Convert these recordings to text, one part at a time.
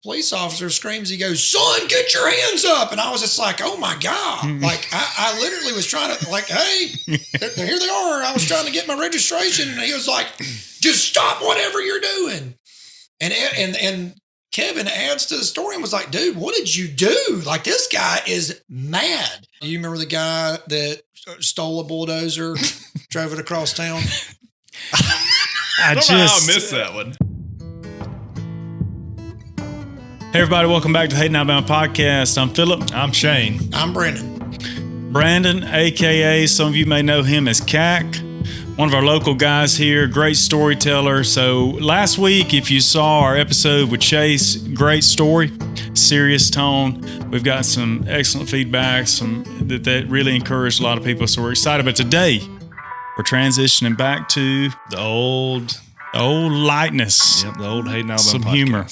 police officer screams, he goes, "Son, get your hands up." And I was just like, oh my God. Like I literally was trying to like, hey, here they are. I was trying to get my registration. And he was like, just stop whatever you're doing. And Kevin adds to the story and was like, dude, what did you do? Like, this guy is mad. Do you remember the guy that stole a bulldozer, drove it across town? I don't know how I missed that one. Hey, everybody. Welcome back to Hayden Alabama Podcast. I'm Philip. I'm Shane. I'm Brandon. Brandon, a.k.a. some of you may know him as CAC. One of our local guys here, great storyteller. So last week, if you saw our episode with Chase, great story, serious tone. We've got some excellent feedback, that really encouraged a lot of people. So we're excited. But today, we're transitioning back to the old lightness. Yep, the old Hayden Alabama some podcast. Humor.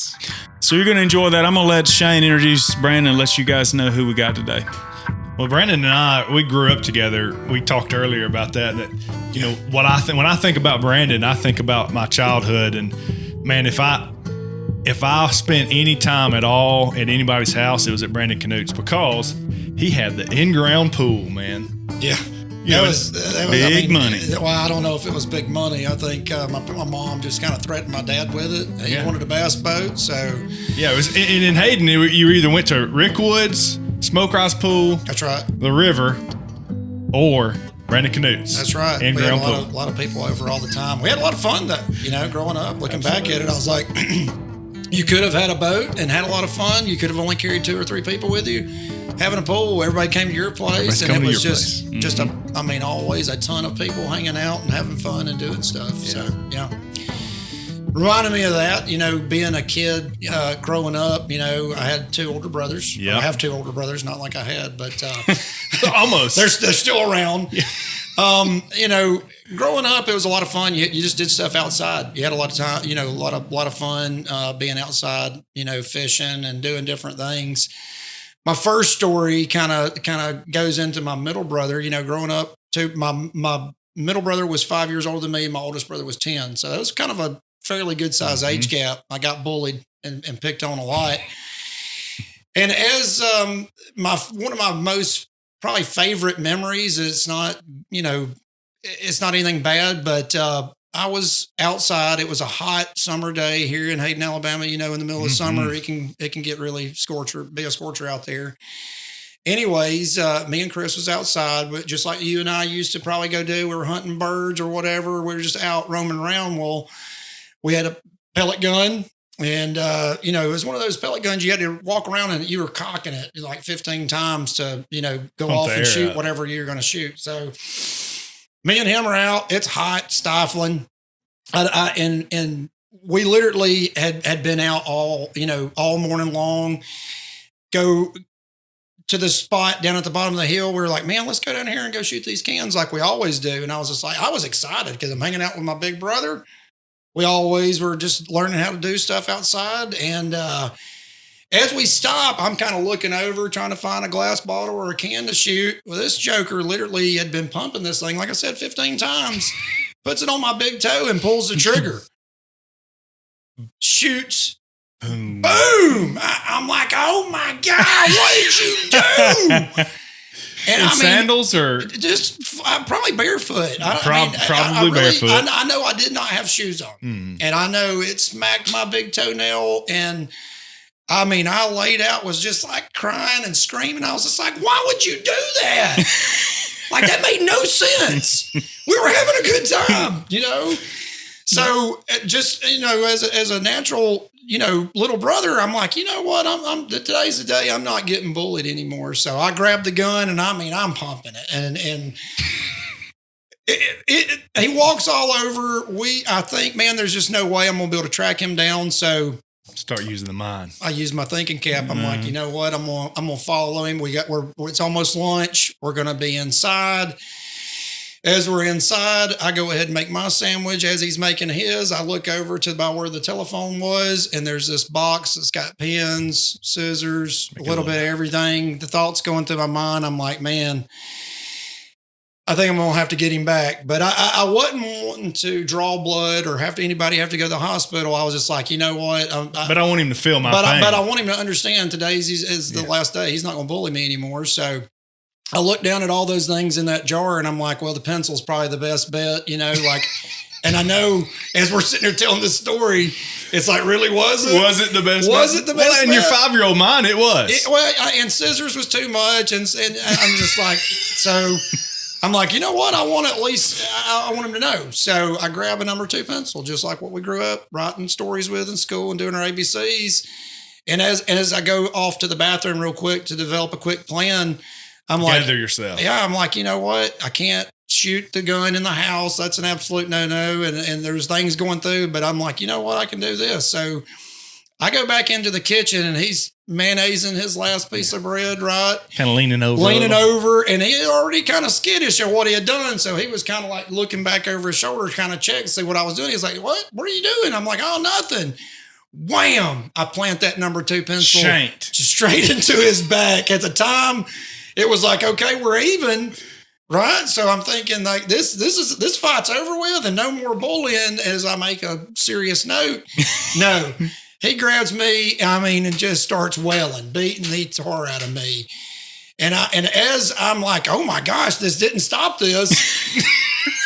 So you're going to enjoy that. I'm going to let Shane introduce Brandon and let you guys know who we got today. Well, Brandon and I, we grew up together. We talked earlier about that you know, when I think about Brandon, I think about my childhood. And man, if I spent any time at all at anybody's house, it was at Brandon Canute's because he had the in-ground pool, man. Yeah. That was big money. Well, I don't know if it was big money. I think my mom just kind of threatened my dad with it. He wanted a bass boat, so yeah. It was in Hayden. You either went to Rick Woods, Smoke Rise Pool, that's right, the river, or Brandon Canute's. That's right. And we had pool. a lot of people over all the time. We had a lot of fun though. You know, growing up, looking back at it, I was like, you could have had a boat and had a lot of fun. You could have only carried 2 or 3 people with you. Having a pool, everybody came to your place, and it was just always a ton of people hanging out and having fun and doing stuff. Yeah. So, yeah. Reminded me of that, you know, being a kid, growing up, you know, I had 2 older brothers. Yeah. I have 2 older brothers, not like I had, but almost. They're still around. Yeah. You know, growing up, it was a lot of fun. You just did stuff outside. You had a lot of time, you know, a lot of fun being outside, you know, fishing and doing different things. My first story kind of goes into my middle brother. You know, growing up, my middle brother was 5 years older than me. My oldest brother was 10. So it was kind of a fairly good size age gap. I got bullied and picked on a lot. And as one of my most probably favorite memories, it's not anything bad, but I was outside. It was a hot summer day here in Hayden, Alabama. You know, in the middle of summer, it can get really be a scorcher out there. Anyways, me and Chris was outside, but just like you and I used to probably go do. We were hunting birds or whatever. We were just out roaming around. Well, we had a pellet gun, and you know, it was one of those pellet guns you had to walk around and you were cocking it like 15 times to, you know, go off and shoot whatever you're going to shoot. So me and him are out. It's hot, stifling. And we literally had been out all morning long. Go to the spot down at the bottom of the hill. We were like, man, let's go down here and go shoot these cans like we always do. And I was just like, I was excited because I'm hanging out with my big brother. We always were just learning how to do stuff outside. And as we stop, I'm kind of looking over, trying to find a glass bottle or a can to shoot. Well, this joker literally had been pumping this thing, like I said, 15 times, puts it on my big toe and pulls the trigger. Shoots. Boom. I'm like, oh my God, what did you do? And sandals or just probably barefoot. Probably barefoot. I know I did not have shoes on, and I know it smacked my big toenail. And I mean, I laid out, was just like crying and screaming. I was just like, why would you do that? Like, that made no sense. We were having a good time, you know? So just, you know, as a natural, you know, little brother, I'm like, you know what? Today's the day I'm not getting bullied anymore. So I grabbed the gun and I'm pumping it. And he walks all over. I think, man, there's just no way I'm going to be able to track him down. So start using the mind. I use my thinking cap. I'm like, you know what? I'm gonna follow him. It's almost lunch. We're gonna be inside. As we're inside, I go ahead and make my sandwich. As he's making his, I look over to about where the telephone was, and there's this box that's got pens, scissors, a little bit of everything. The thoughts going through my mind. I'm like, man, I think I'm going to have to get him back. But I wasn't wanting to draw blood or anybody have to go to the hospital. I was just like, you know what? But I want him to feel my pain. But I want him to understand today's is the last day. He's not going to bully me anymore. So I looked down at all those things in that jar and I'm like, well, the pencil's probably the best bet, like, and I know as we're sitting there telling this story, it's like, really, was it? Was it the best? Was it the best? Well, in your 5-year-old mind, it was. And scissors was too much. And I'm just like, so I'm like, you know what? I want him to know. So I grab a number 2 pencil, just like what we grew up writing stories with in school and doing our ABCs. And as I go off to the bathroom real quick to develop a quick plan, I'm like, gather yourself. Yeah. I'm like, you know what? I can't shoot the gun in the house. That's an absolute no-no. And there's things going through, but I'm like, you know what? I can do this. So I go back into the kitchen and he's mayonnaising his last piece of bread, right? Kind of leaning over. And he had already kind of skittish at what he had done. So he was kind of like looking back over his shoulder, kind of check to see what I was doing. He's like, what are you doing? I'm like, oh, nothing. Wham! I plant that number 2 pencil straight into his back. At the time, it was like, okay, we're even. Right. So I'm thinking like this fight's over with and no more bullying as I make a serious note. No, he grabs me, and just starts wailing, beating the tar out of me. And as I'm like, oh my gosh, this didn't stop this.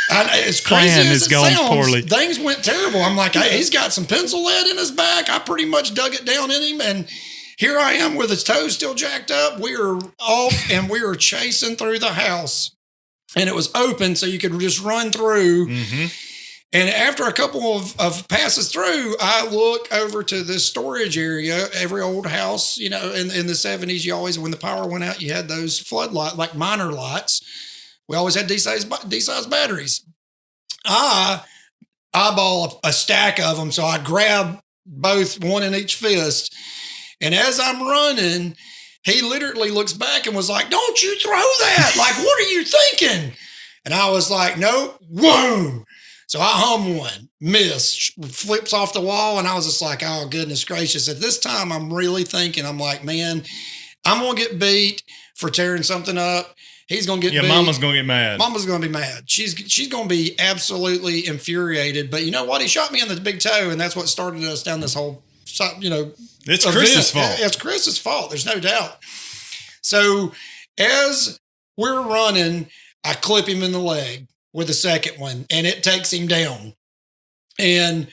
As crazy as it sounds, poorly. Things went terrible. I'm like, hey, he's got some pencil lead in his back. I pretty much dug it down in him. And here I am with his toes still jacked up. We are off and we are chasing through the house. And it was open, so you could just run through. Mm-hmm. And after a couple of passes through, I look over to this storage area. Every old house, in the 70s, you always, when the power went out, you had those floodlight, like minor lights. We always had D-size batteries. I eyeball a stack of them, so I grab both, one in each fist. And as I'm running, he literally looks back and was like, don't you throw that. Like, what are you thinking? And I was like, nope, whoa. So I hum one, miss, flips off the wall. And I was just like, oh, goodness gracious. At this time, I'm really thinking, I'm like, man, I'm going to get beat for tearing something up. He's going to get beat. Mama's going to get mad. Mama's going to be mad. She's going to be absolutely infuriated. But you know what? He shot me in the big toe, and that's what started us down this whole, It's Chris's fault. It's Chris's fault. There's no doubt. So as we're running, I clip him in the leg with the second one, and it takes him down. And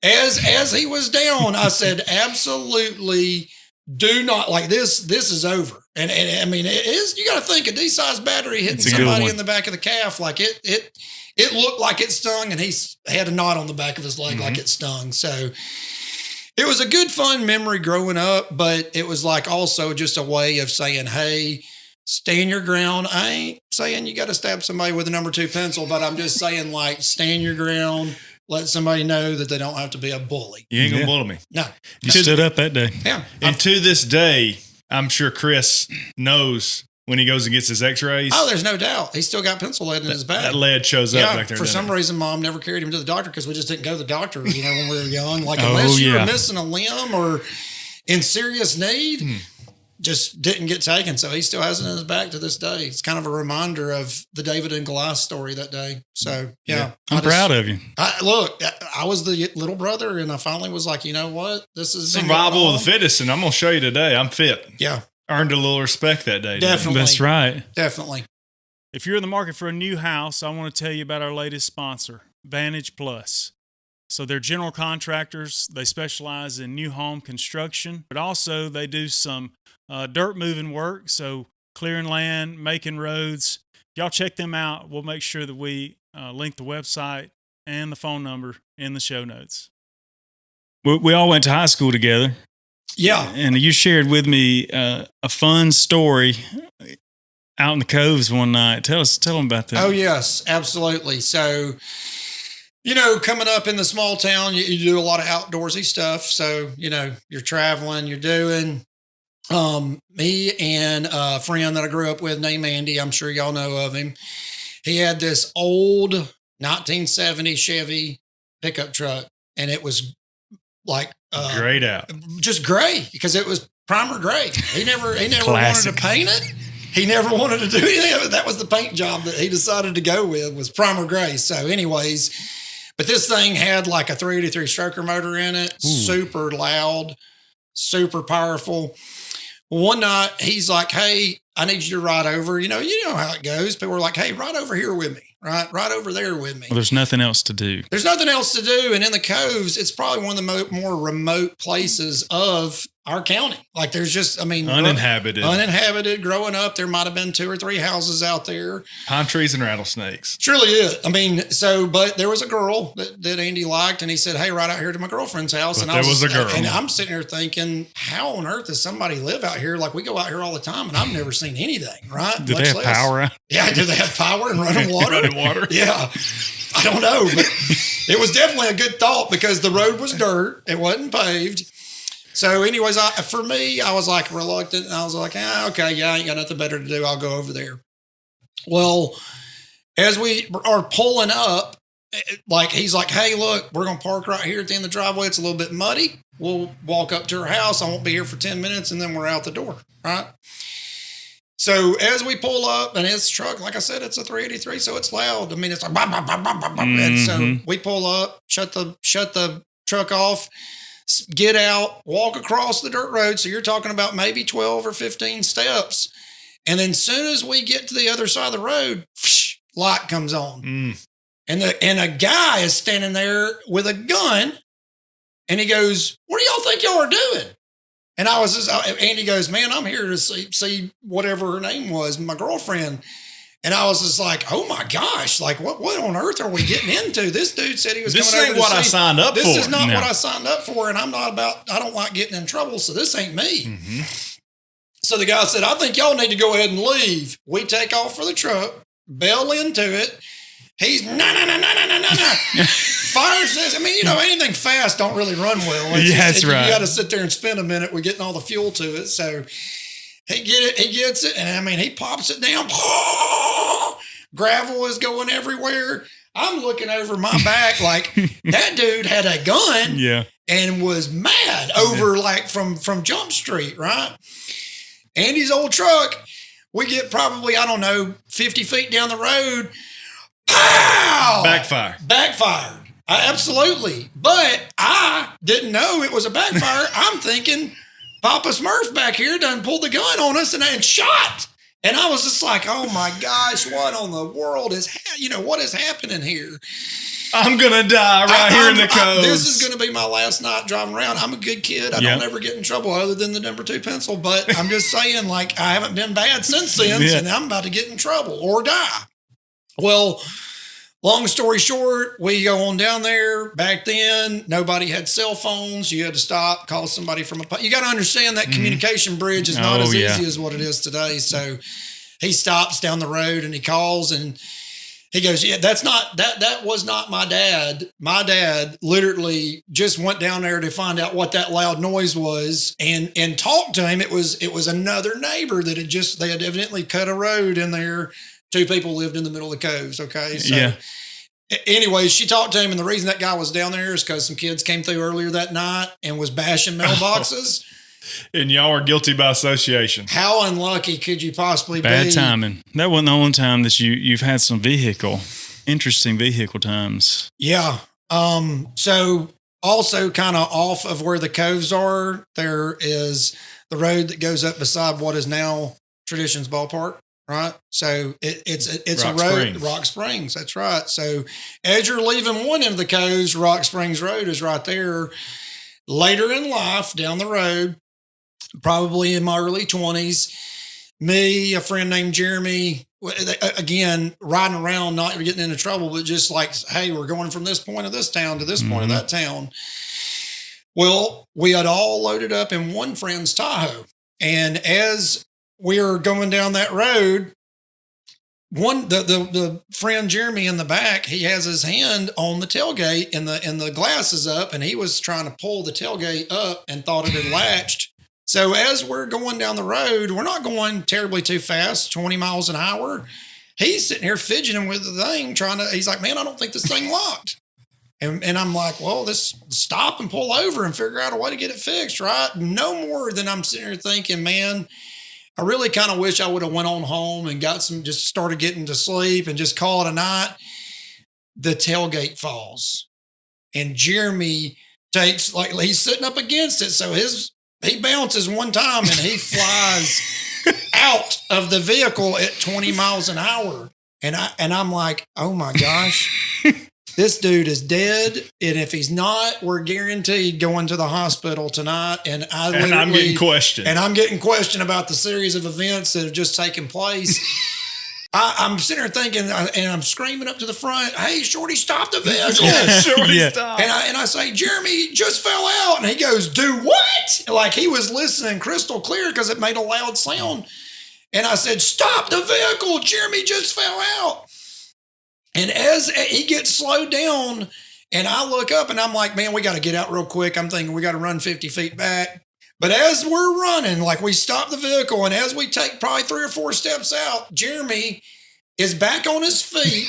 as he was down, I said, absolutely do not, like this is over. And I mean, it is, you got to think a D-size battery hitting somebody in the back of the calf. Like it looked like it stung, and he had a knot on the back of his leg like it stung. So it was a good, fun memory growing up, but it was like also just a way of saying, hey, stand your ground. I ain't saying you got to stab somebody with a number 2 pencil, but I'm just saying, like, stand your ground. Let somebody know that they don't have to be a bully. You ain't going to bully me. No. You stood up that day. Yeah. And to this day, I'm sure Chris knows when he goes and gets his x-rays. Oh, there's no doubt. He's still got pencil lead in his back. That lead shows up back there. For some reason, Mom never carried him to the doctor because we just didn't go to the doctor, when we were young. Like, unless you were missing a limb or in serious need, just didn't get taken. So he still has it in his back to this day. It's kind of a reminder of the David and Goliath story that day. So, yeah. I'm proud of you. I was the little brother, and I finally was like, you know what? This is survival of the fittest, and I'm going to show you today. I'm fit. Yeah. Earned a little respect that day. Definitely. That's right. Definitely. If you're in the market for a new house, I want to tell you about our latest sponsor, Vantage Plus. So they're general contractors. They specialize in new home construction, but also they do some dirt moving work. So clearing land, making roads. Y'all check them out. We'll make sure that we link the website and the phone number in the show notes. We all went to high school together. Yeah. And you shared with me a fun story out in the Coves one night. Tell them about that. Oh, yes, absolutely. So, coming up in the small town, you do a lot of outdoorsy stuff. So, you're traveling, you're doing. Me and a friend that I grew up with named Andy, I'm sure y'all know of him. He had this old 1970 Chevy pickup truck, and it was like grayed out, just gray because it was primer gray. He never wanted to paint it. he never wanted to do anything. That was the paint job that he decided to go with, was primer gray. So anyways, but this thing had like a 383 stroker motor in it, super loud, super powerful. One night he's like, hey, I need you to ride over. You know how it goes. People were like, hey, ride over here with me, right over there with me. Well, there's nothing else to do. There's nothing else to do. And in the Coves, it's probably one of the more remote places of our county. Like there's just, uninhabited. Growing up, there might have been 2 or 3 houses out there. Pine trees and rattlesnakes. Truly is. I mean, but there was a girl that Andy liked, and he said, hey, right out here to my girlfriend's house. But there was a girl. And I'm sitting here thinking, how on earth does somebody live out here? Like we go out here all the time, and I've never seen anything, right? Do they have power out? Yeah, do they have power and running water? Running water? Yeah. I don't know, but it was definitely a good thought because the road was dirt. It wasn't paved. So anyways, for me, I was like reluctant. And I was like, okay, yeah, I ain't got nothing better to do. I'll go over there. Well, as we are pulling up, like he's like, hey, look, we're going to park right here at the end of the driveway. It's a little bit muddy. We'll walk up to her house. I won't be here for 10 minutes, and then we're out the door, right? So as we pull up, and his truck, like I said, it's a 383, so it's loud. I mean, it's like, bah, bah, bah, bah, bah, bah. And so we pull up, shut the truck off, get out, walk across the dirt road. So you're talking about maybe 12 or 15 steps. And then soon as we get to the other side of the road, light comes on. And a guy is standing there with a gun, and he goes, what do y'all think y'all are doing? And I was Andy goes, man, I'm here to see whatever her name was, my girlfriend. And I was just like, oh my gosh, like what on earth are we getting into? This dude said he was coming over to see. This ain't what I signed up for. This is not what I signed up for, and I don't like getting in trouble, so this ain't me. Mm-hmm. So the guy said, I think y'all need to go ahead and leave. We take off for the truck, bail into it. He's no. Fires this. I mean, anything fast don't really run well. That's right. You got to sit there and spend a minute with getting all the fuel to it. So he gets it, and I mean, he pops it down. Gravel is going everywhere. I'm looking over my back like that dude had a gun, and was mad over like from Jump Street, right? Andy's old truck. We get probably 50 feet down the road. Pow! Backfired. Absolutely. But I didn't know it was a backfire. I'm thinking Papa Smurf back here done pulled the gun on us and shot. And I was just like, oh my gosh, what on the world what is happening here? I'm going to die here in the Cove. This is going to be my last night driving around. I'm a good kid. I don't ever get in trouble other than the number 2 pencil. But I'm just saying, like, I haven't been bad since then. And I'm about to get in trouble or die. Well, long story short, we go on down there. Back then, nobody had cell phones. You had to stop, call somebody from you got to understand that communication bridge is not as easy as what it is today. So he stops down the road and he calls and he goes, yeah, that was not my dad. My dad literally just went down there to find out what that loud noise was and talked to him. It was another neighbor that they had evidently cut a road in there. 2 people lived in the middle of the Coves. Okay. So anyways, she talked to him. And the reason that guy was down there is because some kids came through earlier that night and was bashing mailboxes. And y'all are guilty by association. How unlucky could you possibly be? Bad timing. That wasn't the only time that you've had some interesting vehicle times. Yeah. So also kind of off of where the Coves are, there is the road that goes up beside what is now Traditions Ballpark. Right. So it's a road, Rock Springs. That's right. So as you're leaving one end of the Coves, Rock Springs Road is right there. Later in life, down the road, probably in my early 20s, me, a friend named Jeremy, again, riding around, not getting into trouble, but just like, hey, we're going from this point of this town to this point of that town. Well, we had all loaded up in one friend's Tahoe. And as we were going down that road, the friend Jeremy in the back, he has his hand on the tailgate and the glass is up, and he was trying to pull the tailgate up and thought it had latched. So as we're going down the road, we're not going terribly too fast, 20 miles an hour. He's sitting here fidgeting with the thing, he's like, man, I don't think this thing locked. And I'm like, well, let's stop and pull over and figure out a way to get it fixed, right? No more than I'm sitting here thinking, man, I really kind of wish I would have went on home and just started getting to sleep and just call it a night. The tailgate falls and Jeremy takes, like, he's sitting up against it. So he bounces one time and he flies out of the vehicle at 20 miles an hour. And I'm like, oh my gosh, this dude is dead. And if he's not, we're guaranteed going to the hospital tonight. And I'm getting questioned. And I'm getting questioned about the series of events that have just taken place. I'm sitting there thinking, and I'm screaming up to the front, hey, Shorty, stop the vehicle. Shorty, stop. And I say, Jeremy just fell out. And he goes, do what? Like he was listening crystal clear because it made a loud sound. And I said, stop the vehicle. Jeremy just fell out. And as he gets slowed down, and I look up and I'm like, man, we got to get out real quick. I'm thinking we got to run 50 feet back. But as we're running, like we stop the vehicle, and as we take probably 3 or 4 steps out, Jeremy is back on his feet.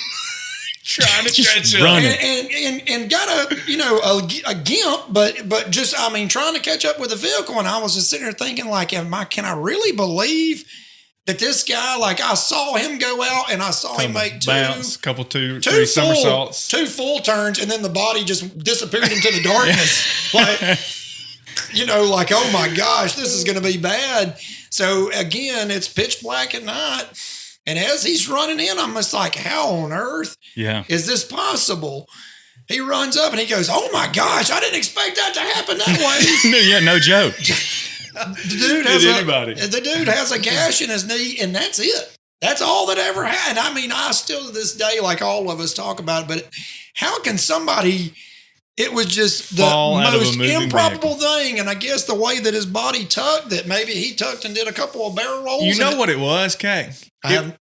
Trying to catch up. And got a gimp, but just, I mean, trying to catch up with the vehicle. And I was just sitting there thinking, like, can I really believe that this guy, like, I saw him go out and I saw him make three somersaults, 2 full turns, and then the body just disappeared into the darkness. Like, like, oh my gosh, this is going to be bad. So again, it's pitch black at night. And as he's running in, I'm just like, how on earth is this possible? He runs up and he goes, oh my gosh, I didn't expect that to happen that way. No joke. The dude has a gash in his knee, and that's it. That's all that ever happened. I mean, I still to this day, like all of us talk about it, but how can somebody, it was just the most improbable thing. And I guess the way that his body tucked, that maybe he tucked and did a couple of barrel rolls. You know what it was, Kay?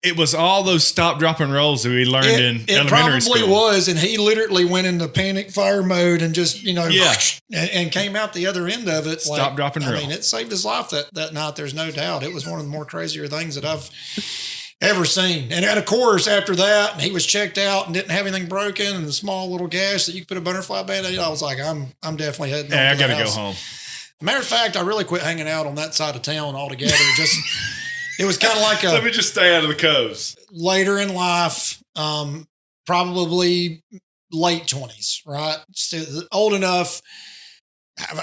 It was all those stop, drop, and rolls that we learned in elementary school. It probably was, and he literally went into panic fire mode and just, and came out the other end of it. Stop, drop, and roll. I mean, it saved his life that night, there's no doubt. It was one of the more crazier things that I've ever seen. And of course, after that, he was checked out and didn't have anything broken, and the small little gash that you could put a butterfly band-aid. I was like, I'm definitely heading home. I got to go home. Matter of fact, I really quit hanging out on that side of town altogether. It was kind of like let me just stay out of the coves. Later in life, probably late 20s, right? Still old enough.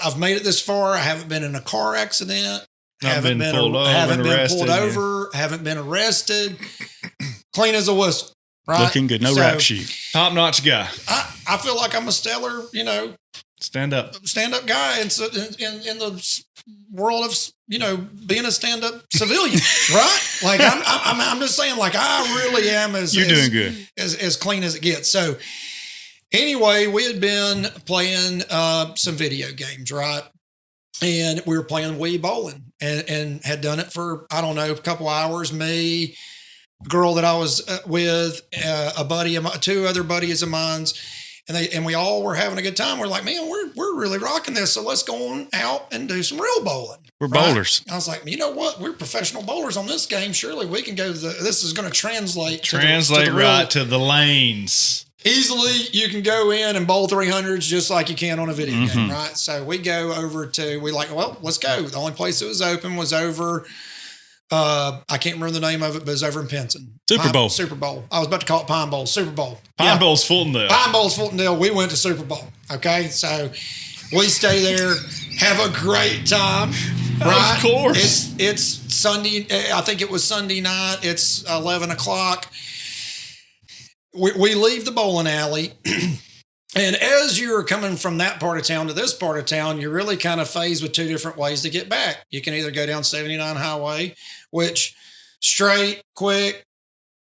I've made it this far. I haven't been in a car accident. Haven't been pulled over. Haven't been arrested. Clean as a whistle, right? Looking good. No rap sheet. Top-notch guy. I feel like I'm a stellar, stand-up guy in the world of, being a stand-up civilian, right? Like I'm just saying, like, I really am doing good, as clean as it gets. So anyway, we had been playing some video games, right? And we were playing Wii bowling and had done it for, I don't know, a couple hours. Me, girl that I was with, a buddy of mine, 2 other buddies of mine's. And we all were having a good time. We're like, man, we're really rocking this. So let's go on out and do some real bowling. We're bowlers. I was like, you know what? We're professional bowlers on this game. Surely we can go this is going to translate to the lanes. Easily, you can go in and bowl 300s just like you can on a video game, right? So we go over let's go. The only place that was open was over, I can't remember the name of it, but it was over in Pinson. Super Bowl. I was about to call it Pine Bowl. Super Bowl. Pine Bowl's Fultondale. We went to Super Bowl. Okay. So we stay there, have a great time. Right? Of course. It's Sunday. I think it was Sunday night. It's 11 o'clock. We leave the bowling alley. And as you're coming from that part of town to this part of town, you're really kind of faced with 2 different ways to get back. You can either go down 79 Highway, which straight, quick,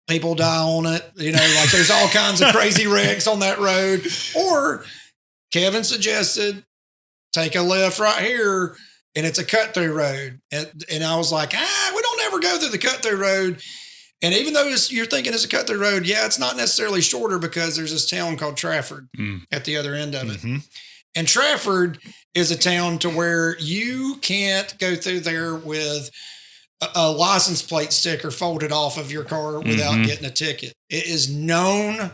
people die on it. Like there's all kinds of crazy wrecks on that road. Or Kevin suggested, take a left right here, and it's a cut-through road. And I was like, we don't ever go through the cut-through road. And even though you're thinking it's a cut-through road, it's not necessarily shorter because there's this town called Trafford at the other end of it. And Trafford is a town to where you can't go through there with a license plate sticker folded off of your car without getting a ticket. It is known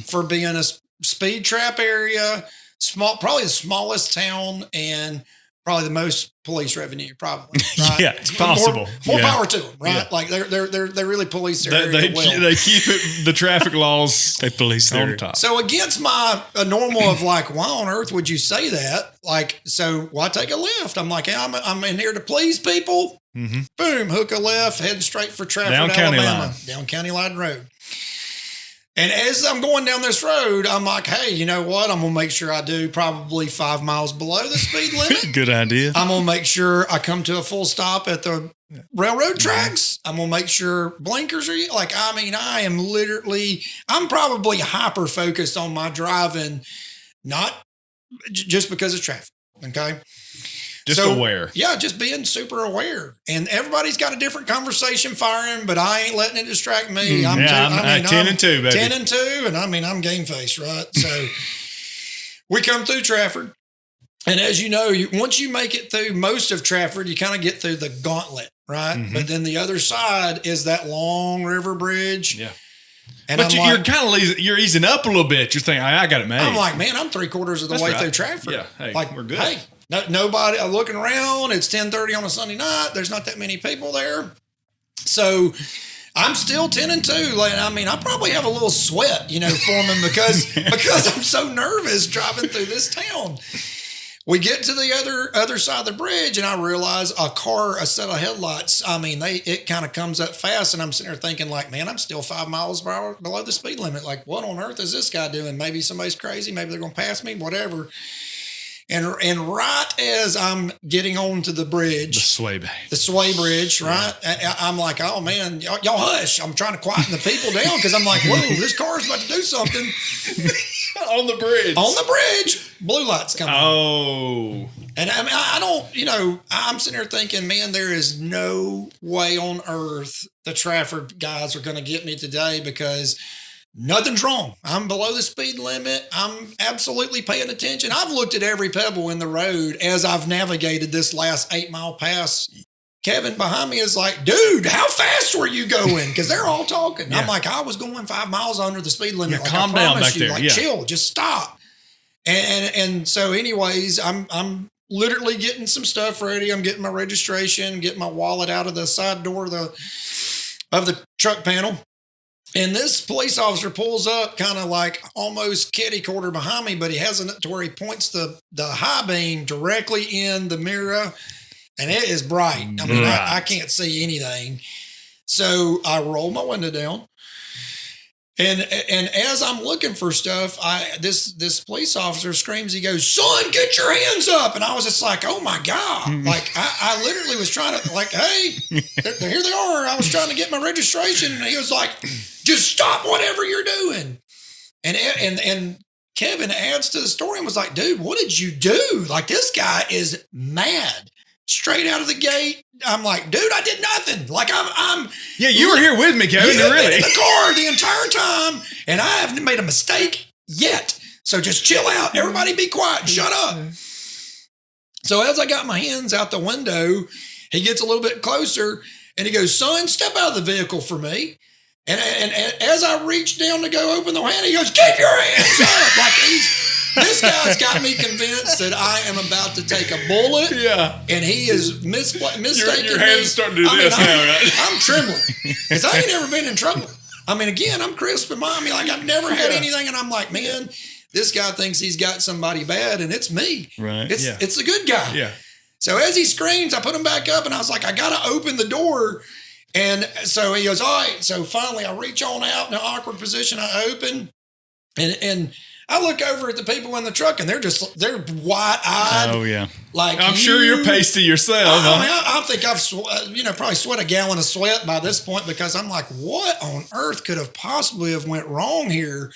for being a speed trap area, probably the smallest town and probably the most police revenue, probably. Right? Yeah, it's possible. More power to them, right? Like they really police their area well. They keep it, the traffic laws. They police their on top. So against my normal of like, why on earth would you say that? Like, so why take a left? I'm like, I'm in here to please people. Mm-hmm. Boom, hook a left, heading straight for Trafford, Alabama, down County Line Road. And as I'm going down this road, I'm like, hey, you know what? I'm going to make sure I do probably 5 miles below the speed limit. Good idea. I'm going to make sure I come to a full stop at the railroad tracks. I'm going to make sure blinkers are like, I mean, I'm probably hyper focused on my driving, not just because of traffic. Okay. Just aware. Yeah, just being super aware. And everybody's got a different conversation firing, but I ain't letting it distract me. I'm 10 and 2, baby. 10 and 2, and I'm game face, right? So we come through Trafford. And as you know, once you make it through most of Trafford, you kind of get through the gauntlet, right? Mm-hmm. But then the other side is that long river bridge. Yeah. And but you're kind of you're easing up a little bit. You're thinking, I got it made. I'm like, man, I'm 3/4 of the way through Trafford. Yeah, hey, like, we're good. Hey, nobody looking around. It's 10:30 on a Sunday night. There's not that many people there. So I'm still 10 and 2. Like, I mean, I probably have a little sweat, forming because I'm so nervous driving through this town. We get to the other side of the bridge, and I realize a set of headlights. I mean, it kind of comes up fast, and I'm sitting there thinking, like, man, I'm still 5 miles per hour below the speed limit. Like, what on earth is this guy doing? Maybe somebody's crazy. Maybe they're going to pass me. Whatever. And right as I'm getting onto the bridge, the sway bridge, right? Yeah. I'm like, oh man, y'all hush! I'm trying to quieten the people down because I'm like, whoa, this car's about to do something on the bridge. On the bridge, blue lights come on. Oh, and I mean, I don't, I'm sitting there thinking, man, there is no way on earth the Trafford guys are going to get me today because nothing's wrong. I'm below the speed limit. I'm absolutely paying attention. I've looked at every pebble in the road as I've navigated this last 8-mile pass. Kevin behind me is like, dude, how fast were you going? Because they're all talking. Yeah. I'm like, I was going 5 miles under the speed limit. Yeah, like, calm down back there. Like, chill, just stop. And so anyways, I'm literally getting some stuff ready. I'm getting my registration, getting my wallet out of the side door of the truck panel. And this police officer pulls up kind of like almost kitty corner behind me, but he has it to where he points the high beam directly in the mirror, and it is bright. I mean, I can't see anything. So I roll my window down, and as I'm looking for stuff, this police officer screams. He goes, "Son, get your hands up!" And I was just like, "Oh my God!" Like I literally was trying to like, "Hey, here they are." I was trying to get my registration, and he was like, "Just stop whatever you're doing." And Kevin adds to the story and was like, "Dude, what did you do? Like, this guy is mad." Straight out of the gate, I'm like, dude, I did nothing. Like, I'm. Yeah, you were here with me, Kevin. You've really been in the car the entire time, and I haven't made a mistake yet. So just chill out. Everybody be quiet. Shut up. So as I got my hands out the window, he gets a little bit closer, and he goes, "Son, step out of the vehicle for me." And as I reach down to go open the hand, he goes, "Keep your hands up." Like, this guy's got me convinced that I am about to take a bullet. Yeah. And he is mistaking your hands starting to do this now, right? I'm trembling because I ain't never been in trouble. I mean, again, I'm crisp in mind. Like, I've never had anything. And I'm like, man, this guy thinks he's got somebody bad, and it's me. Right. It's the good guy. Yeah. So as he screams, I put him back up, and I was like, I got to open the door. And so he goes, all right. So finally, I reach on out in an awkward position. I open, and I look over at the people in the truck, and they're wide-eyed. Oh, yeah. Like, I'm sure you're pasty yourself. I think I've probably sweat a gallon of sweat by this point, because I'm like, what on earth could have possibly have went wrong here?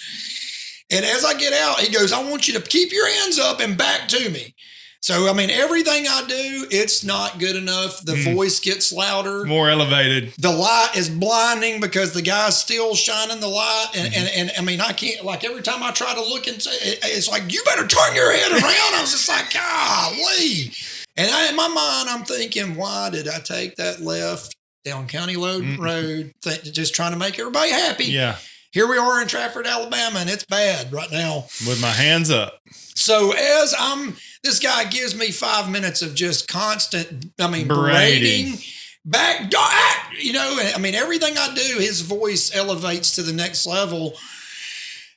And as I get out, he goes, I want you to keep your hands up and back to me. So, I mean, everything I do, it's not good enough. The voice gets louder. More elevated. The light is blinding because the guy's still shining the light. And I mean, I can't, like, every time I try to look and say, it's like, you better turn your head around. I was just like, golly. And in my mind, I'm thinking, why did I take that left down County Road, just trying to make everybody happy? Yeah. here we are in Trafford, Alabama, and it's bad right now. With my hands up. So this guy gives me 5 minutes of just constant, Berating. berating. Everything I do, his voice elevates to the next level.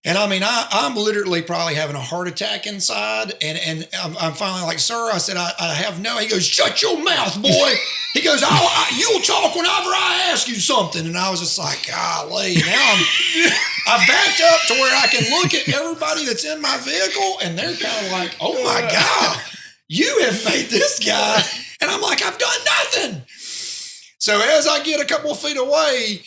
And I'm literally probably having a heart attack inside. And I'm finally like, sir, I said, I have no. He goes, shut your mouth, boy. He goes, you'll talk whenever I ask you something. And I was just like, golly. Now I've backed up to where I can look at everybody that's in my vehicle. And they're kind of like, oh my God, you have made this guy. And I'm like, I've done nothing. So as I get a couple of feet away,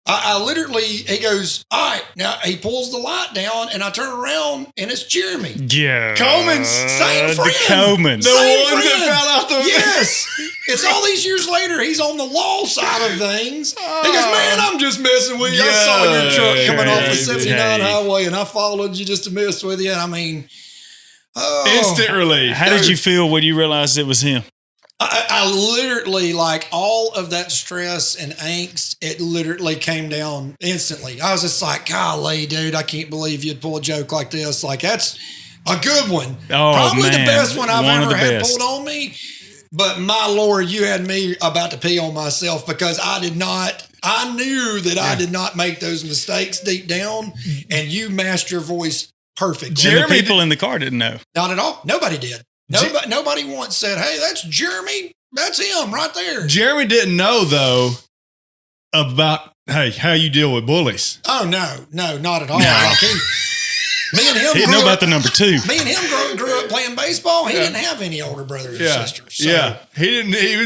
I literally, he goes, all right. Now he pulls the light down and I turn around and it's Jeremy. Yeah. Coleman's same friend. The Coleman. The one that fell out the Yes. It's all these years later. He's on the law side of things. He goes, man, I'm just messing with you. I saw your truck coming off the 79 highway and I followed you just to mess with you. And instant relief. How did you feel when you realized it was him? I literally, like, all of that stress and angst, it literally came down instantly. I was just like, golly, dude, I can't believe you'd pull a joke like this. Like, that's a good one. Oh, probably man. the best one I've ever had best. pulled on me. But my Lord, you had me about to pee on myself because I knew that I did not make those mistakes deep down, and you mastered your voice perfectly. And the people in the car didn't know. Not at all. Nobody did. Nobody once said, hey, that's Jeremy. That's him right there. Jeremy didn't know, though, about, how you deal with bullies. Oh, no, not at all. Like me and him He didn't know about the number 2. Me and him grew up playing baseball. He didn't have any older brothers or sisters. So He didn't know he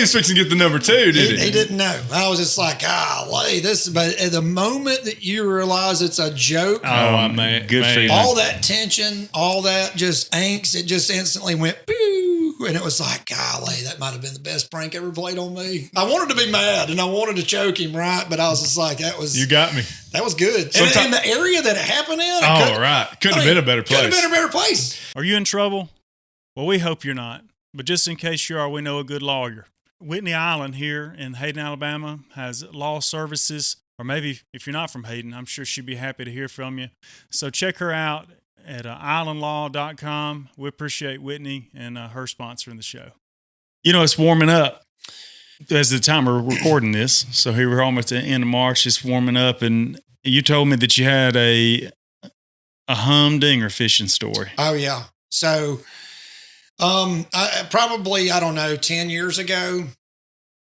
was fixing to get the number 2, did he? He didn't know. I was just like, golly, but at the moment that you realize it's a joke, Oh, man. Good for you. all that tension, all that just angst, it just instantly went, boo. And it was like, golly, that might have been the best prank ever played on me. I wanted to be mad and I wanted to choke him, right? But I was just like, you got me. That was good. And in the area that it happened in, Couldn't have been a better place. Couldn't have been a better place. Are you in trouble? Well, we hope you're not. But just in case you are, we know a good lawyer. Whitney Island here in Hayden, Alabama has law services. Or maybe if you're not from Hayden, I'm sure she'd be happy to hear from you. So check her out at islandlaw.com. We appreciate Whitney and her sponsoring the show. You know, it's warming up as the time we're recording this. So here we're almost at the end of March. It's warming up. And you told me that you had a humdinger fishing story. Oh, yeah. So I don't know, 10 years ago,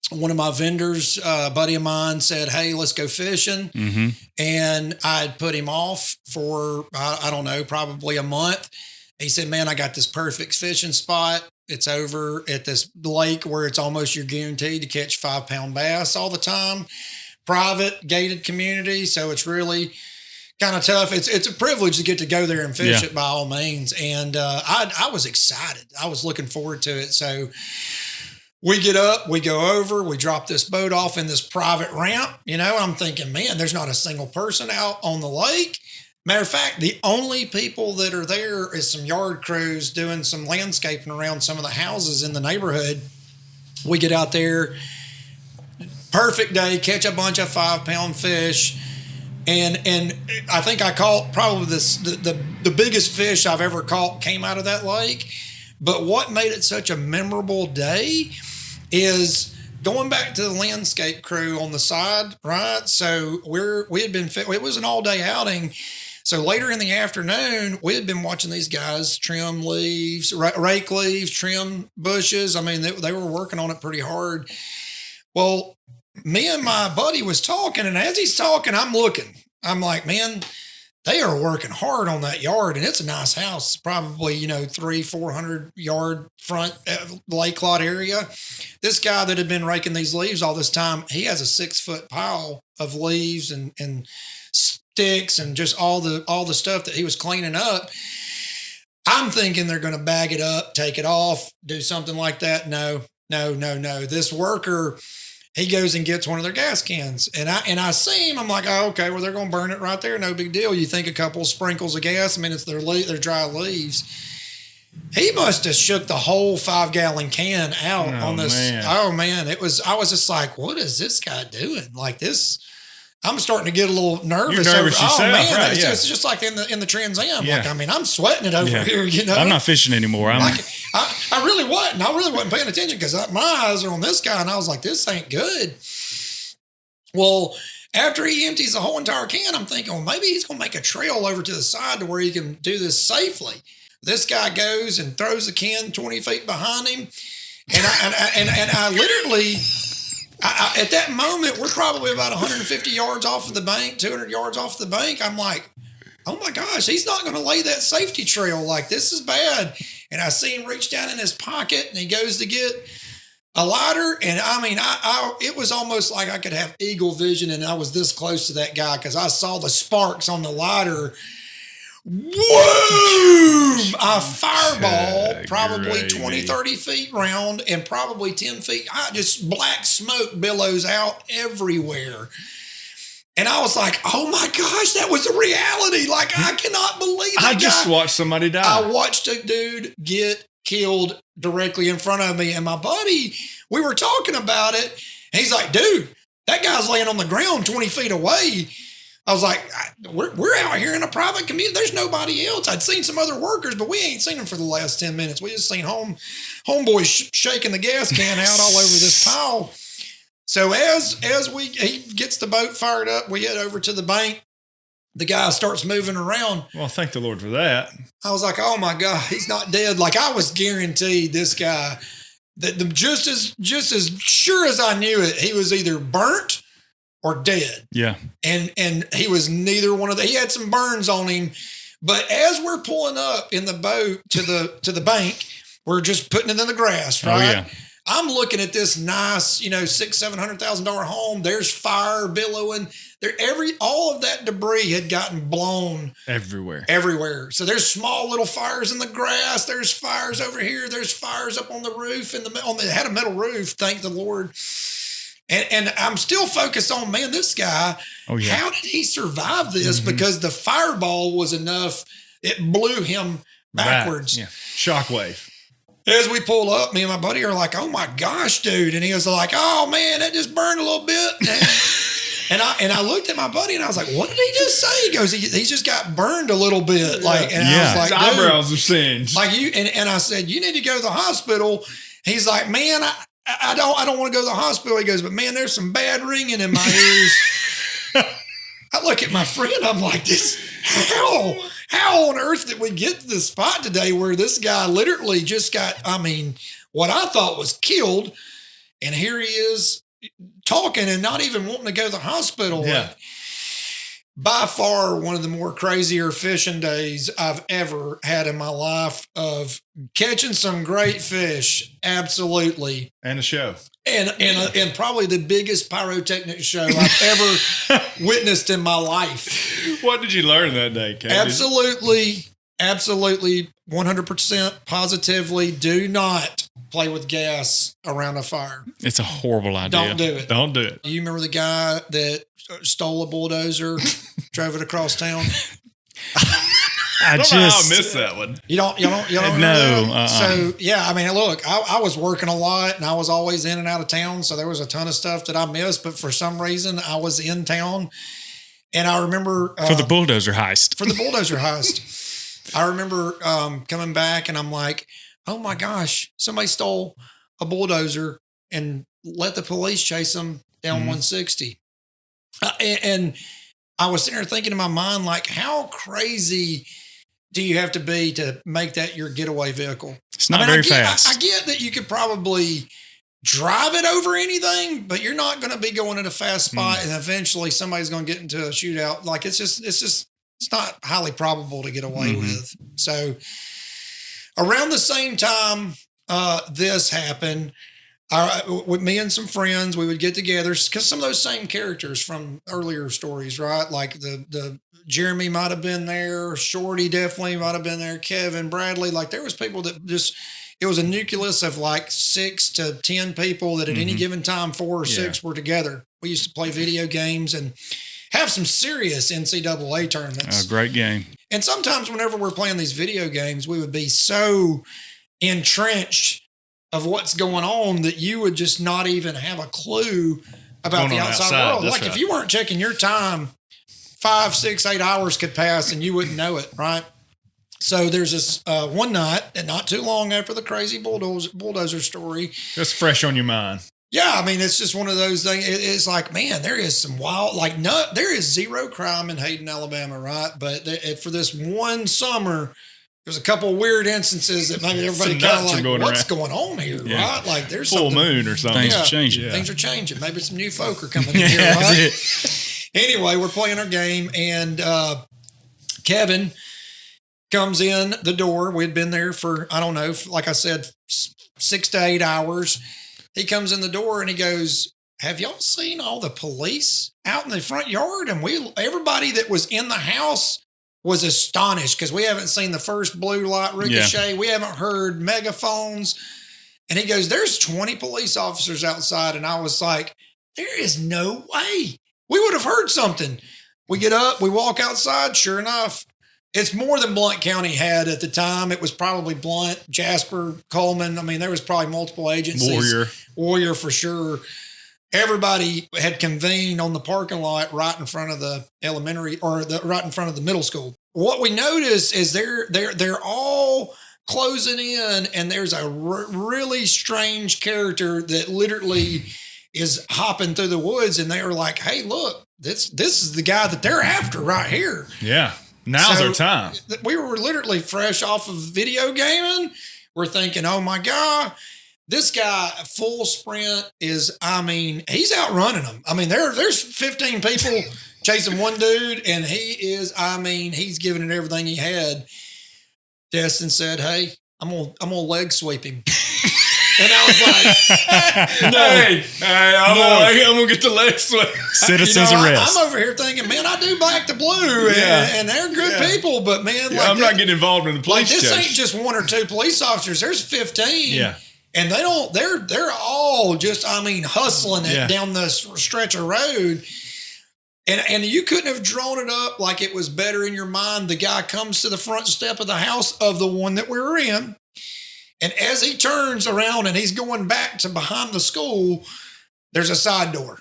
one of my vendors, a buddy of mine, said, hey, let's go fishing. Mm-hmm. And I'd put him off for, I don't know, probably a month. He said, man, I got this perfect fishing spot. It's over at this lake where it's almost you're guaranteed to catch 5-pound bass all the time. Private, gated community. So it's really kind of tough. It's a privilege to get to go there and fish it by all means. And I was excited. I was looking forward to it. So we get up, we go over, we drop this boat off in this private ramp. I'm thinking, man, there's not a single person out on the lake. Matter of fact, the only people that are there is some yard crews doing some landscaping around some of the houses in the neighborhood. We get out there, perfect day, catch a bunch of 5-pound fish. And I think I caught probably the biggest fish I've ever caught came out of that lake. But what made it such a memorable day is going back to the landscape crew on the side, right? So it was an all-day outing. So later in the afternoon, we had been watching these guys trim leaves, rake leaves, trim bushes. I mean, they were working on it pretty hard. Well, me and my buddy was talking, and as he's talking, I'm looking. I'm like, man, they are working hard on that yard, and it's a nice house. It's probably, 300-400 yard front lake lot area. This guy that had been raking these leaves all this time, he has a 6-foot pile of leaves and sticks and just all the stuff that he was cleaning up. I'm thinking they're going to bag it up, take it off, do something like that. No. This worker, he goes and gets one of their gas cans. And I see him. I'm like, oh, okay, well, they're going to burn it right there. No big deal. You think a couple of sprinkles of gas. I mean, it's their dry leaves. He must have shook the whole 5-gallon can out on this. Man. Oh, man. I was just like, what is this guy doing? Like this, I'm starting to get a little nervous. You're nervous yourself, right, it's just like in the Trans Am. Like, I mean, I'm sweating it over here. You know, I'm not fishing anymore. I really wasn't. I really wasn't paying attention because my eyes are on this guy, and I was like, this ain't good. Well, after he empties the whole entire can, I'm thinking, well, maybe he's going to make a trail over to the side to where he can do this safely. This guy goes and throws the can 20 feet behind him, and I literally. At that moment, we're probably about 150 yards off of the bank, 200 yards off the bank. I'm like, oh my gosh, he's not going to lay that safety trail. Like, this is bad. And I see him reach down in his pocket, and he goes to get a lighter. And I mean, it was almost like I could have eagle vision, and I was this close to that guy because I saw the sparks on the lighter. Whoom! A fireball, probably 20, 30 feet round and probably 10 feet. Just black smoke billows out everywhere. And I was like, oh my gosh, that was a reality. Like, I cannot believe it. I just watched somebody die. I watched a dude get killed directly in front of me. And my buddy, we were talking about it. And he's like, dude, that guy's laying on the ground 20 feet away. I was like, we're out here in a private community. There's nobody else. I'd seen some other workers, but we ain't seen them for the last 10 minutes. We just seen homeboys shaking the gas can out all over this pile. So he gets the boat fired up, we head over to the bank. The guy starts moving around. Well, thank the Lord for that. I was like, oh my God, he's not dead. Like, I was guaranteed this guy, that just as sure as I knew it, he was either burnt or dead. Yeah. And he was neither one of them. He had some burns on him. But as we're pulling up in the boat to the bank, we're just putting it in the grass, right? Oh, yeah. I'm looking at this nice, $600,000-$700,000 home. There's fire billowing. All of that debris had gotten blown everywhere. So there's small little fires in the grass. There's fires over here. There's fires up on the roof. It had a metal roof. Thank the Lord. And I'm still focused on, man, this guy, how did he survive this? Mm-hmm. Because the fireball was enough, it blew him backwards. Right. Yeah. Shockwave. As we pull up, me and my buddy are like, oh my gosh, dude. And he was like, oh man, that just burned a little bit. And I looked at my buddy and I was like, what did he just say? He goes, he's just got burned a little bit. Like, and I was like, his eyebrows are singed. Like and I said, you need to go to the hospital. He's like, man, I don't want to go to the hospital. He goes, but man, there's some bad ringing in my ears. I look at my friend. I'm like, how on earth did we get to this spot today where this guy literally just got, what I thought was killed. And here he is talking and not even wanting to go to the hospital. Yeah. By far, one of the more crazier fishing days I've ever had in my life of catching some great fish. Absolutely. And a show. And probably the biggest pyrotechnic show I've ever witnessed in my life. What did you learn that day, Kate? Absolutely, 100% positively do not play with gas around a fire. It's a horrible idea. Don't do it. Don't do it. You remember the guy that stole a bulldozer, drove it across town? I missed that one. You don't know. So yeah, look, I was working a lot and I was always in and out of town. So there was a ton of stuff that I missed, but for some reason I was in town. And I remember for the bulldozer heist. I remember coming back and I'm like, oh my gosh, somebody stole a bulldozer and let the police chase them down 160. And I was sitting there thinking in my mind, like, how crazy do you have to be to make that your getaway vehicle? It's not very fast. I get that you could probably drive it over anything, but you're not going to be going at a fast spot and eventually somebody's going to get into a shootout. Like, it's not highly probable to get away with. So around the same time this happened, with me and some friends, we would get together because some of those same characters from earlier stories, right? Like the Jeremy might have been there, Shorty definitely might have been there, Kevin, Bradley. Like, there was people that it was a nucleus of like 6 to 10 people that at any given time, 4 or 6 were together. We used to play video games and have some serious NCAA tournaments. A great game. And sometimes whenever we're playing these video games, we would be so entrenched of what's going on that you would just not even have a clue about the outside world. Like right. if you weren't checking your time, 5, 6, 8 hours could pass and you wouldn't know it, right? So there's this one night, and not too long after the crazy bulldozer story. Just fresh on your mind. Yeah, I mean, it's just one of those things. It's like, man, there is some wild, there is zero crime in Hayden, Alabama, right? But for this one summer, there's a couple of weird instances that maybe everybody kind of like, what's going on here, right? Like there's full moon or something. Things are changing. Yeah. Things are changing. Maybe some new folk are coming in here, right? Anyway, we're playing our game, and Kevin comes in the door. We'd been there for, I don't know, like I said, 6 to 8 hours. He comes in the door and he goes, have y'all seen all the police out in the front yard? And everybody that was in the house was astonished because we haven't seen the first blue light ricochet. Yeah. We haven't heard megaphones. And he goes, there's 20 police officers outside. And I was like, there is no way. We would have heard something. We get up, we walk outside. Sure enough, it's more than Blount County had at the time. It was probably Blount, Jasper, Coleman. I mean, there was probably multiple agencies. Warrior for sure. Everybody had convened on the parking lot right in front of the elementary or right in front of the middle school. What we noticed is they're all closing in, and there's a really strange character that literally is hopping through the woods, and they were like, hey, look, this is the guy that they're after right here. Yeah. Now's our time. We were literally fresh off of video gaming. We're thinking, oh my God, this guy full sprint is, I mean, he's outrunning them. I mean, there's 15 people chasing one dude, and he is, I mean, he's giving it everything he had. Destin said, hey, I'm gonna leg sweep him. And I was like, I'm going to get the leg sweep. Citizens arrest. I'm over here thinking, man, I do black to blue, and they're good people, but man, I'm not getting involved in the police this ain't just 1 or 2 police officers. There's 15. Yeah. And they're all just, I mean, hustling it down the stretch of road. And you couldn't have drawn it up like it was better in your mind. The guy comes to the front step of the house of the one that we were in. And as he turns around and he's going back to behind the school, there's a side door,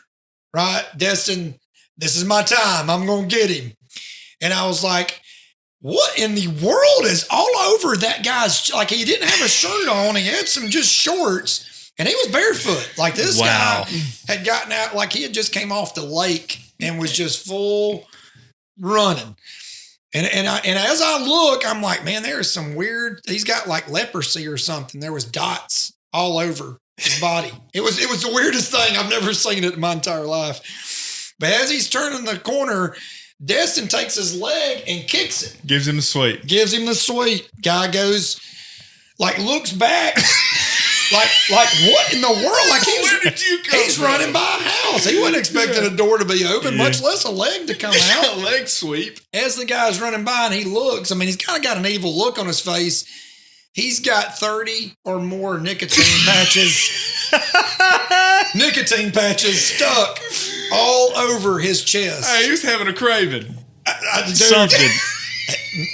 right? Destin, this is my time. I'm going to get him. And I was like, what in the world is all over that guy's, like he didn't have a shirt on. He had some just shorts and he was barefoot. Like this guy had gotten out, like he had just came off the lake and was just full running. And as I look, I'm like, man, there is some weird, he's got like leprosy or something. There was dots all over his body. It was the weirdest thing. I've never seen it in my entire life. But as he's turning the corner, Destin takes his leg and kicks it. Gives him the sweep. Guy goes, like, looks back. Like what in the world? Like where did you come he's from? Running by a house. He wasn't expecting a door to be open, much less a leg to come out. Leg sweep. As the guy's running by and he looks, I mean, he's kind of got an evil look on his face. He's got 30 or more nicotine patches stuck all over his chest. Hey, he was having a craving. Something.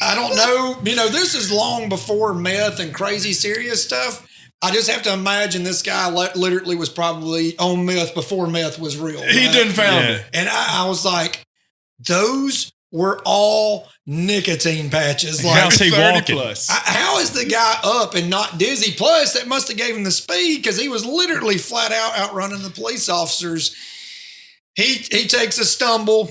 I don't know. You know, this is long before meth and crazy serious stuff. I just have to imagine this guy literally was probably on meth before meth was real. Right? He done found it. And I was like, those were all nicotine patches. Like, how's he walking? How is the guy up and not dizzy? Plus, that must have gave him the speed because he was literally flat out outrunning the police officers. He takes a stumble.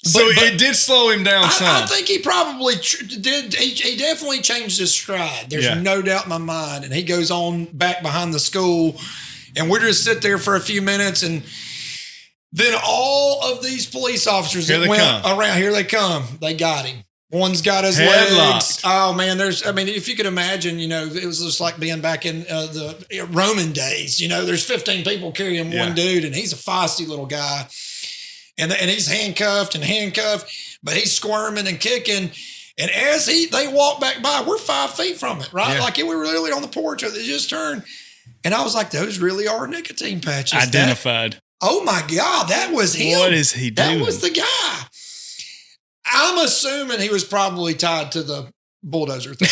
So it did slow him down some. I think he probably did. He definitely changed his stride. There's no doubt in my mind. And he goes on back behind the school. And we just sit there for a few minutes. And then all of these police officers that went around, here they come. They got him. One's got his legs. Oh, man. If you could imagine, you know, it was just like being back in the Roman days. You know, there's 15 people carrying one dude. And he's a feisty little guy. And he's handcuffed, but he's squirming and kicking. And as they walk back by, we're 5 feet from it, right? Yeah. Like we were literally on the porch. They just turned. And I was like, those really are nicotine patches. Identified. Oh, my God. That was him. What is he doing? That was the guy. I'm assuming he was probably tied to the bulldozer thing.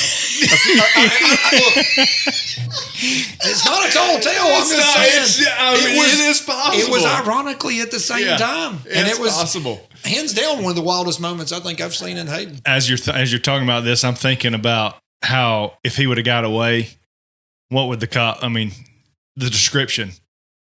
It's not a tall tale. I'm just saying. It is possible. It was ironically at the same time, and it was possible. Hands down one of the wildest moments I think I've seen in Hayden. As you're talking about this, I'm thinking about how if he would have got away, what would the description,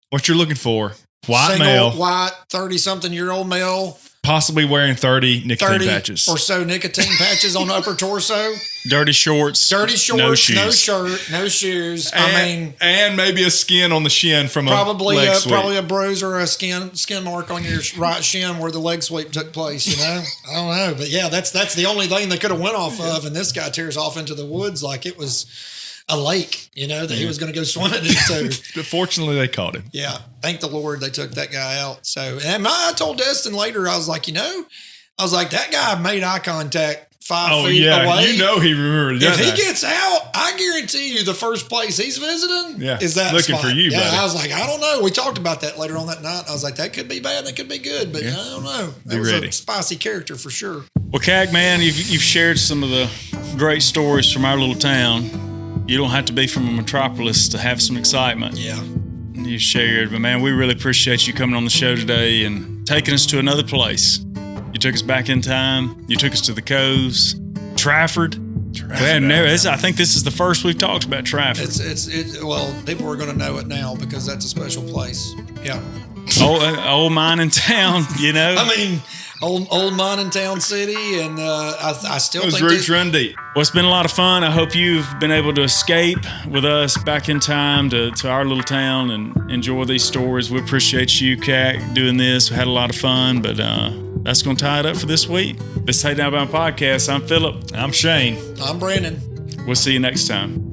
what you're looking for, white male, white 30-something-year-old male, possibly wearing 30 nicotine patches or so nicotine patches on upper torso, dirty shorts, no shoes. shirt, no shoes. And maybe a skin on the shin from probably a leg sweep. Probably a bruise or a skin mark on your right shin where the leg sweep took place. You know, I don't know, but yeah, that's the only thing they could have went off of, and this guy tears off into the woods like it was a lake, you know, that he was going to go swimming into. Fortunately, they caught him. Yeah. Thank the Lord they took that guy out. So, and I told Destin later, I was like, that guy made eye contact 5 feet away. You know he remembered that. If he gets out, I guarantee you the first place he's visiting is that looking spot. for you, buddy. I was like, I don't know. We talked about that later on that night. I was like, that could be bad. That could be good, but I don't know. That was a spicy character for sure. Well, CAG, man, you've shared some of the great stories from our little town. You don't have to be from a metropolis to have some excitement. Yeah. You shared, but man, we really appreciate you coming on the show today and taking us to another place. You took us back in time. You took us to the Coves, Trafford. I think this is the first we've talked about Trafford. Well, people are going to know it now because that's a special place. Yeah. Old mining town, you know. I mean, old mining town city, and I still those think roots run deep. Well, it's been a lot of fun. I hope you've been able to escape with us back in time to our little town and enjoy these stories. We appreciate you, Cat, doing this. We had a lot of fun, but that's going to tie it up for this week. This is Hayden Alabama Podcast. I'm Philip. I'm Shane. I'm Brandon. We'll see you next time.